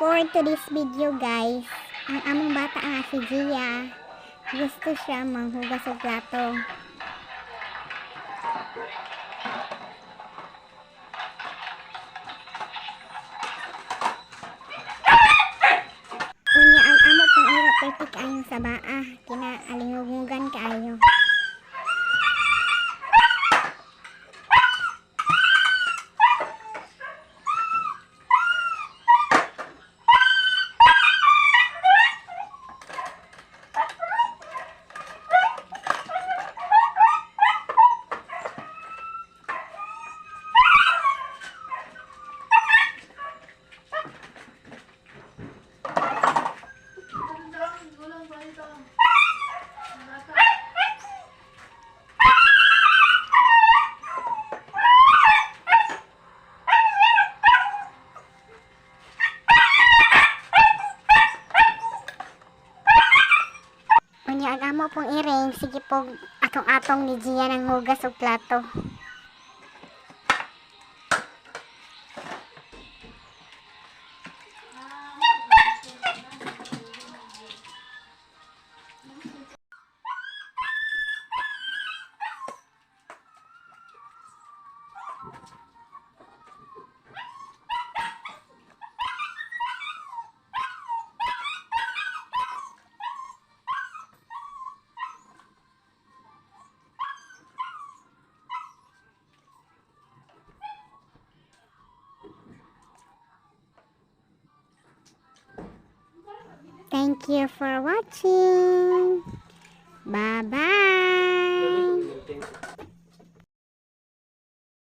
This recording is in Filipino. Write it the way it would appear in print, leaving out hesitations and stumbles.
For today's video guys, ang among bata nga si Gia, gusto siya manghugas og plato. Unya ang amo pang iro perti kaayo sa baa, kinaalingugmugan kaayo. Unya ang amo pong iring, sige po atong-atong ni Gia ng hugas og plato. Thank you for watching. Bye-bye.